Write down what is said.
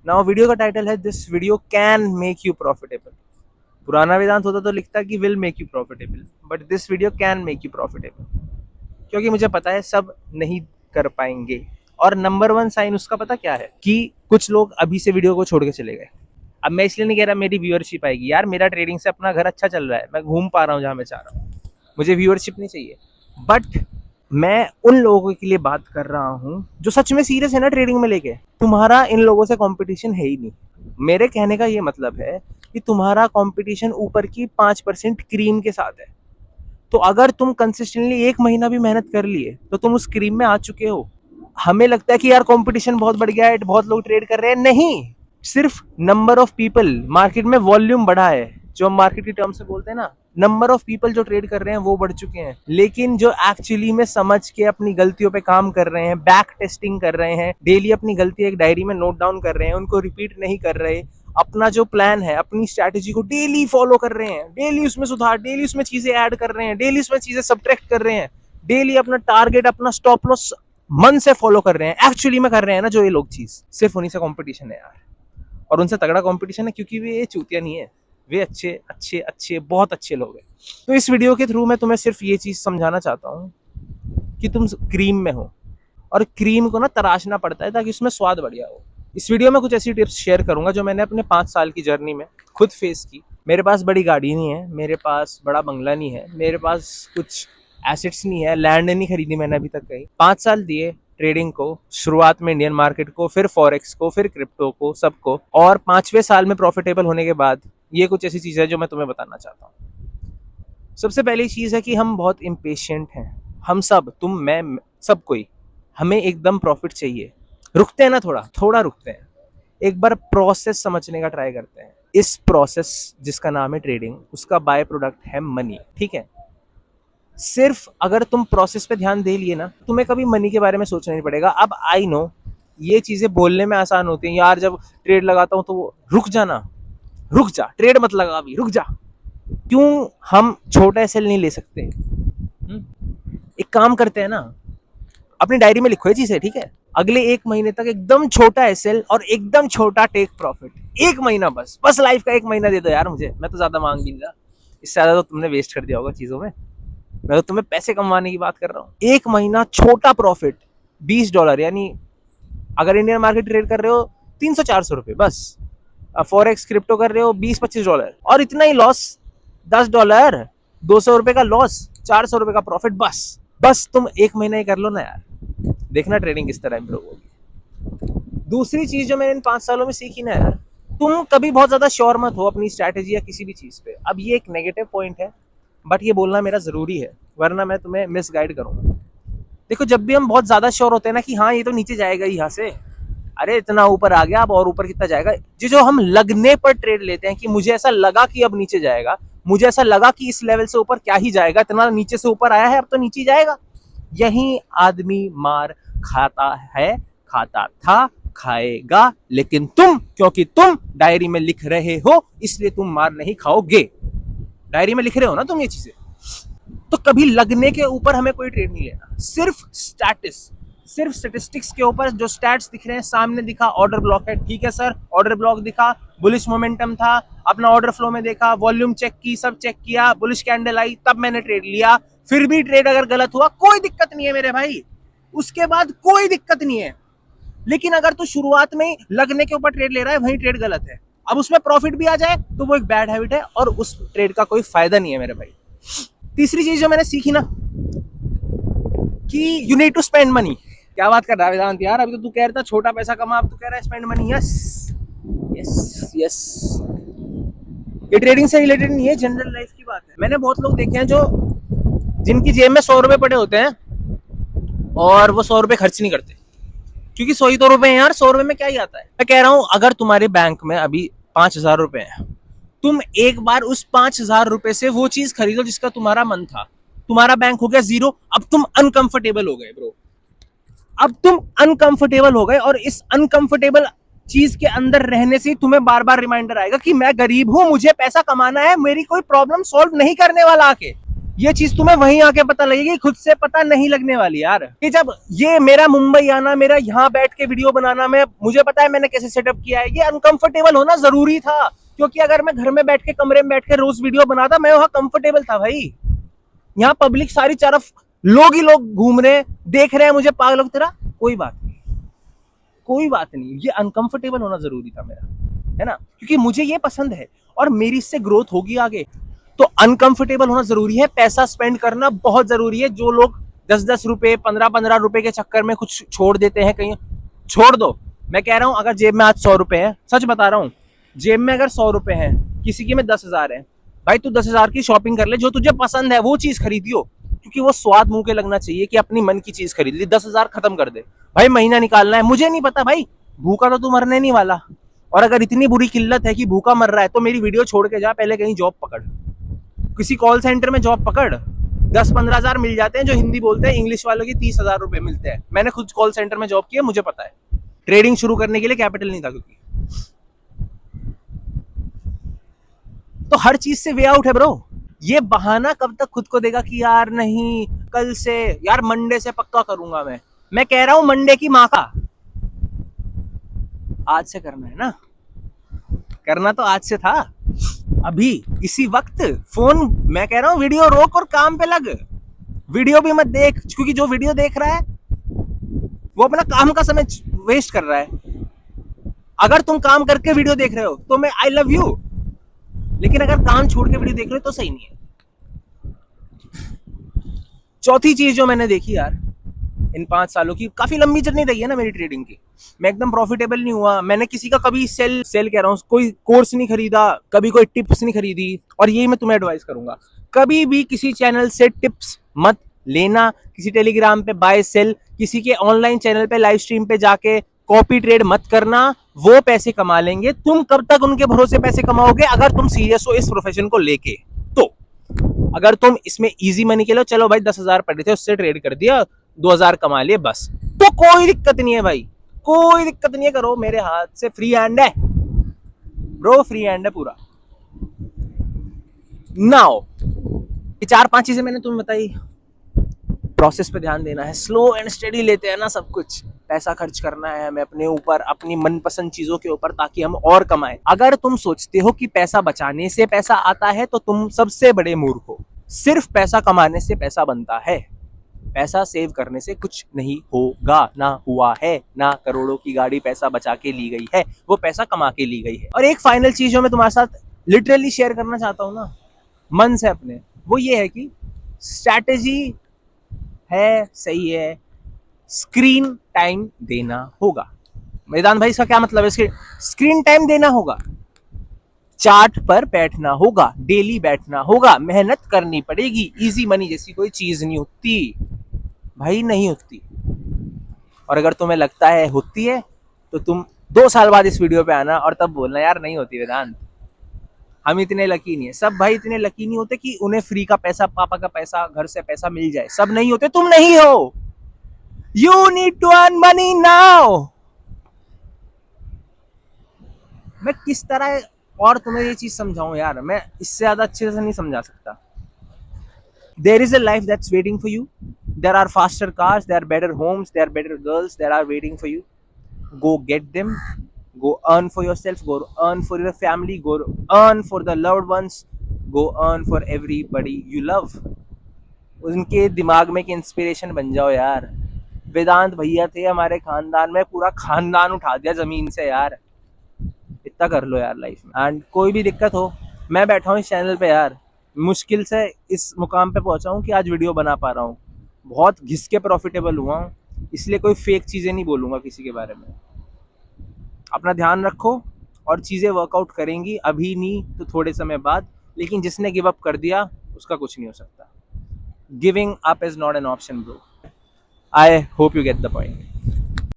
Now video का title है this video can make you profitable. पुराना वेदांत होता तो लिखता कि will make you profitable, but this video can make you profitable, क्योंकि मुझे पता है सब नहीं कर पाएंगे। और नंबर वन साइन उसका पता क्या है कि कुछ लोग अभी से वीडियो को छोड़ के चले गए। अब मैं इसलिए नहीं कह रहा मेरी व्यूअरशिप आएगी, यार मेरा ट्रेडिंग से अपना घर अच्छा चल रहा है, मैं घूम पा रहा हूँ जहाँ मैं चाह रहा हूँ, मुझे व्यूअरशिप नहीं चाहिए। बट मैं उन लोगों के लिए बात कर रहा हूँ जो सच में सीरियस है ना ट्रेडिंग में लेके। तुम्हारा इन लोगों से कंपटीशन है ही नहीं। मेरे कहने का ये मतलब है कि तुम्हारा कंपटीशन ऊपर की 5% क्रीम के साथ है। तो अगर तुम कंसिस्टेंटली 1 महीना भी मेहनत कर लिए तो तुम उस क्रीम में आ चुके हो। हमें लगता है कि यार कंपटीशन बहुत बढ़ गया है, बहुत लोग ट्रेड कर रहे हैं, नहीं, सिर्फ नंबर ऑफ पीपल, मार्केट में वॉल्यूम बढ़ा है, जो हम मार्केट की टर्म से बोलते हैं ना, नंबर ऑफ पीपल जो ट्रेड कर रहे हैं वो बढ़ चुके हैं। लेकिन जो एक्चुअली में समझ के अपनी गलतियों पे काम कर रहे हैं, बैक टेस्टिंग कर रहे हैं, डेली अपनी गलती एक डायरी में नोट डाउन कर रहे हैं, उनको रिपीट नहीं कर रहे, अपना जो प्लान है, अपनी स्ट्रैटेजी को डेली फॉलो कर रहे हैं, डेली उसमें सुधार, डेली उसमें चीजें ऐड कर रहे हैं, डेली उसमें चीजें सब्ट्रैक्ट कर रहे हैं, डेली अपना टारगेट, अपना स्टॉप लॉस मन से फॉलो कर रहे हैं, एक्चुअली में कर रहे हैं ना जो ये लोग चीज, सिर्फ उन्हीं से कंपटीशन है यार। और उनसे तगड़ा कंपटीशन है क्योंकि वे चूतिया नहीं है, वे अच्छे अच्छे अच्छे बहुत अच्छे लोग हैं। तो इस वीडियो के थ्रू मैं तुम्हें सिर्फ ये चीज समझाना चाहता हूँ कि तुम क्रीम में हो, और क्रीम को ना तराशना पड़ता है ताकि उसमें स्वाद बढ़िया हो। इस वीडियो में कुछ ऐसी टिप्स शेयर करूंगा जो मैंने अपने 5 साल की जर्नी में खुद फेस की। मेरे पास बड़ी गाड़ी नहीं है, मेरे पास बड़ा बंगला नहीं है, मेरे पास कुछ एसेट्स नहीं है, लैंड नहीं खरीदी मैंने अभी तक कहीं। 5 साल दिए ट्रेडिंग को, शुरुआत में इंडियन मार्केट को, फिर फॉरेक्स को, फिर क्रिप्टो को, सबको, और 5वें साल में प्रॉफिटेबल होने के बाद ये कुछ ऐसी चीज़ है जो मैं तुम्हें बताना चाहता हूँ। सबसे पहली चीज़ है कि हम बहुत इम्पेशेंट हैं। हम सब, तुम, मैं, सब कोई, हमें एकदम प्रॉफिट चाहिए। रुकते हैं ना, थोड़ा थोड़ा रुकते हैं, एक बार प्रोसेस समझने का ट्राई करते हैं। इस प्रोसेस जिसका नाम है ट्रेडिंग, उसका बाय प्रोडक्ट है मनी, ठीक है। सिर्फ अगर तुम प्रोसेस पे ध्यान दे लिए ना, तुम्हें कभी मनी के बारे में सोचना नहीं पड़ेगा। अब आई नो ये चीजें बोलने में आसान होती हैं, यार जब ट्रेड लगाता हूं तो रुक जाना, रुक जा, ट्रेड मत लगा अभी, रुक जा। क्यों हम छोटा एसएल नहीं ले सकते? एक काम करते हैं ना, अपनी डायरी में लिखो ये चीजें, ठीक है। अगले 1 महीने तक एकदम छोटा एसएल और एकदम छोटा टेक प्रॉफिट, 1 महीना बस, बस लाइफ का 1 महीना दे दो यार मुझे, मैं तो ज्यादा मांग भी नहीं रहा, इससे ज्यादा तो तुमने वेस्ट कर दिया होगा चीजों में, मैं तो तुम्हें पैसे कमाने की बात कर रहा हूँ। 1 महीना छोटा प्रॉफिट, $20, यानी अगर इंडियन मार्केट ट्रेड कर रहे हो 300-400 रुपए बस, फॉरेक्स क्रिप्टो कर रहे हो $20-25, और इतना ही लॉस, $10, $200 का लॉस, $400 का प्रॉफिट, बस बस तुम 1 महीना ही कर लो ना यार, देखना ट्रेडिंग किस तरह इंप्रूव होगी। दूसरी चीज जो मैंने इन 5 सालों में सीखी ना यार, तुम कभी बहुत ज्यादा श्योर मत हो अपनी स्ट्रैटेजी या किसी भी चीज पे। अब ये एक नेगेटिव पॉइंट है, बट ये बोलना मेरा जरूरी है, वरना मैं तुम्हें मिस गाइड करूंगा। देखो, जब भी हम बहुत ज्यादा श्योर होते हैं ना कि हाँ ये तो नीचे जाएगा ही यहाँ से, अरे इतना ऊपर आ गया, अब और ऊपर कितना जाएगा, जो हम लगने पर ट्रेड लेते हैं कि मुझे ऐसा लगा कि अब नीचे जाएगा, मुझे ऐसा लगा कि इस लेवल से ऊपर क्या ही जाएगा, इतना नीचे से ऊपर आया है अब तो नीचे जाएगा, यही आदमी मार खाता है, खाता था, खाएगा। लेकिन तुम, क्योंकि तुम डायरी में लिख रहे हो इसलिए तुम मार नहीं खाओगे। डायरी में लिख रहे हो ना तुम ये चीजें, तो कभी लगने के ऊपर हमें कोई ट्रेड नहीं लेना, सिर्फ सिर्फ स्टेटिस्टिक्स के ऊपर जो स्टैट्स दिख रहे हैं, सामने दिखा ऑर्डर ब्लॉक है, ठीक है सर, ऑर्डर ब्लॉक दिखा, बुलिश मोमेंटम था, अपना ऑर्डर फ्लो में देखा, वॉल्यूम चेक की, सब चेक किया, बुलिश कैंडल आई, तब मैंने ट्रेड लिया। फिर भी ट्रेड अगर गलत हुआ कोई दिक्कत नहीं है मेरे भाई, उसके बाद कोई दिक्कत नहीं है। लेकिन अगर तू शुरुआत में लगने के ऊपर ट्रेड ले रहा है, वही ट्रेड गलत है, अब उसमें प्रॉफिट भी आ जाए तो वो एक बैड हैबिट है और उस ट्रेड का कोई फायदा नहीं है मेरे भाई। तीसरी चीज जो मैंने सीखी ना, कि you need to spend money. क्या बात कर रहा है वेदांत यार, अभी तो तू कह रहा था छोटा पैसा कमा, अब तू कह रहा है spend money. Yes yes yes, ये ट्रेडिंग से रिलेटेड नहीं है, जनरल लाइफ की बात है। मैंने बहुत लोग देखे हैं जो, जिनकी जेब में 100 रुपए पड़े होते हैं और वो 100 रुपए खर्च नहीं करते, क्योंकि 100 ही तो रुपए हैं यार, 100 रुपए में क्या ही आता है। मैं कह रहा हूं अगर तुम्हारे बैंक में अभी 5,000 रुपए हैं, तुम एक बार उस 5,000 रुपए से वो चीज खरीदो जिसका तुम्हारा मन था, तुम्हारा बैंक हो गया जीरो, अब तुम अनकंफर्टेबल हो गए ब्रो, अब तुम अनकंफर्टेबल हो गए, और इस अनकंफर्टेबल चीज के अंदर रहने से तुम्हें बार बार रिमाइंडर आएगा कि मैं गरीब हूं, मुझे पैसा कमाना है, मेरी कोई प्रॉब्लम सॉल्व नहीं करने वाला आके। ये चीज तुम्हें वहीं आके पता लगेगी, खुद से पता नहीं लगने वाली यार। कि जब ये मेरा मुंबई आना, मेरा यहाँ बैठ के वीडियो बनाना, मुझे पता है मैंने कैसे सेटअप किया है, ये अनकंफर्टेबल होना जरूरी था। क्योंकि अगर मैं घर में बैठ के कमरे में बैठ के रोज वीडियो बनाता, मैं वहां कंफर्टेबल था भाई। यहाँ पब्लिक सारी तरफ लोग ही लोग घूम रहे हैं, देख रहे हैं मुझे पागल लोग तेरा, कोई बात नहीं, कोई बात नहीं। ये अनकंफर्टेबल होना जरूरी था मेरा, है ना, क्योंकि मुझे ये पसंद है और मेरी इससे ग्रोथ होगी आगे। तो अनकंफर्टेबल होना जरूरी है, पैसा स्पेंड करना बहुत जरूरी है। जो लोग 10-10 रुपए 15-15 रुपए के चक्कर में कुछ छोड़ देते हैं कहीं, छोड़ दो। मैं कह रहा हूं अगर जेब में आज 100 रुपए हैं, सच बता रहा हूं, जेब में अगर 100 रुपए हैं, किसी की में 10,000 है, भाई तू 10,000 की शॉपिंग कर ले, जो तुझे पसंद है वो चीज खरीदियो, क्योंकि वो स्वाद मुंह के लगना चाहिए कि अपनी मन की चीज खरीद ली। 10,000 खत्म कर दे भाई, महीना निकालना है, मुझे नहीं पता भाई, भूखा तो तू मरने नहीं वाला। और अगर इतनी बुरी किल्लत है कि भूखा मर रहा है, तो मेरी वीडियो छोड़ के जा, पहले कहीं जॉब पकड़, किसी कॉल सेंटर में जॉब पकड़। 10-15 हजार मिल जाते हैं, जो हिंदी बोलते हैं, इंग्लिश वालों की 30,000 रुपए मिलते हैं। मैंने खुद कॉल सेंटर में जॉब किया, मुझे पता है। ट्रेडिंग शुरू करने के लिए कैपिटल नहीं था, क्योंकि तो हर चीज से वे आउट है ब्रो। ये बहाना कब तक खुद को देगा कि यार नहीं कल से, यार मंडे से पक्का करूंगा। मैं कह रहा हूं मंडे की माँ का, आज से करना है ना, करना तो आज से था, अभी इसी वक्त फोन, मैं कह रहा हूं वीडियो रोक और काम पे लग। वीडियो भी मत देख, क्योंकि जो वीडियो देख रहा है वो अपना काम का समय वेस्ट कर रहा है। अगर तुम काम करके वीडियो देख रहे हो तो मैं आई लव यू, लेकिन अगर काम छोड़ के वीडियो देख रहे हो तो सही नहीं है। चौथी चीज जो मैंने देखी यार इन 5 सालों की, काफी लंबी जर्नी रही है ना मेरी ट्रेडिंग की, मैं एकदम प्रॉफिटेबल नहीं हुआ। मैंने किसी का कभी सेल कह रहा हूँ, कोई कोर्स नहीं खरीदा, कभी कोई टिप्स नहीं खरीदी। और यही मैं तुम्हें एडवाइस करूंगा, कभी भी किसी चैनल से टिप्स मत लेना, किसी टेलीग्राम पे बाय सेल, किसी के ऑनलाइन चैनल पे लाइव स्ट्रीम पे जाके कॉपी ट्रेड मत करना। वो पैसे कमा लेंगे, तुम कब तक उनके भरोसे पैसे कमाओगे अगर तुम सीरियस हो इस प्रोफेशन को लेके। तो अगर तुम इसमें इजी मनी के लो, चलो भाई 10,000 पड़े थे उससे ट्रेड कर दिया, 2,000 कमा लिए बस, तो कोई दिक्कत नहीं है भाई, कोई दिक्कत नहीं है, करो, मेरे हाथ से फ्री हैंड है ब्रो, फ्री हैंड है पूरा। नाउ ये 4-5 चीजें मैंने तुम्हें बताई, प्रोसेस पे ध्यान देना है, स्लो एंड स्टेडी लेते हैं ना सब कुछ। पैसा खर्च करना है हमें अपने ऊपर, अपनी मनपसंद चीजों के ऊपर, ताकि हम और कमाएं। अगर तुम सोचते हो कि पैसा बचाने से पैसा आता है तो तुम सबसे बड़े मूर्ख हो। सिर्फ पैसा कमाने से पैसा बनता है, पैसा सेव करने से कुछ नहीं होगा, ना हुआ है, ना करोड़ों की गाड़ी पैसा बचा के ली गई है, वो पैसा कमा के ली गई है। और एक फाइनल चीज जो मैं तुम्हारे साथ लिटरली शेयर करना चाहता हूँ ना, मन से अपने, वो ये है कि स्ट्रैटेजी है, सही है, स्क्रीन टाइम देना होगा। मैदान भाई इसका क्या मतलब है? स्क्रीन टाइम देना होगा, चार्ट पर बैठना होगा, डेली बैठना होगा, मेहनत करनी पड़ेगी। इजी मनी जैसी कोई चीज नहीं होती भाई, नहीं होती। और अगर तुम्हें लगता है होती है तो तुम 2 साल बाद इस वीडियो पे आना और तब बोलना यार नहीं होती वेदांत, हम इतने लकी नहीं है। सब भाई इतने लकी नहीं होते कि उन्हें फ्री का पैसा, पापा का पैसा, घर से पैसा मिल जाए, सब नहीं होते, तुम नहीं हो। You need to earn money now. मैं किस तरह और तुम्हें ये चीज समझाऊं यार, मैं इससे ज्यादा अच्छे से नहीं समझा सकता। There is a life that's waiting for you. There are faster cars, there are better homes, there are better girls that are waiting for you. Go get them. Go earn for yourself. Go earn for your family. Go earn for the loved ones. Go earn for everybody you love. उनके दिमाग में एक inspiration बन जाओ यार। वेदांत भैया थे हमारे खानदान में, पूरा खानदान उठा दिया जमीन से यार। इतना कर लो यार लाइफ में। एंड कोई भी दिक्कत हो, मैं बैठा हूँ इस चैनल पे यार, मुश्किल से इस मुकाम पे पहुंचा हूँ कि आज वीडियो बना पा रहा हूँ, बहुत घिस के प्रॉफिटेबल हुआ हूँ, इसलिए कोई फेक चीज़ें नहीं बोलूँगा किसी के बारे में। अपना ध्यान रखो और चीज़ें वर्कआउट करेंगी, अभी नहीं तो थोड़े समय बाद, लेकिन जिसने गिव अप कर दिया उसका कुछ नहीं हो सकता। Giving up is not an option bro. I hope you get the point.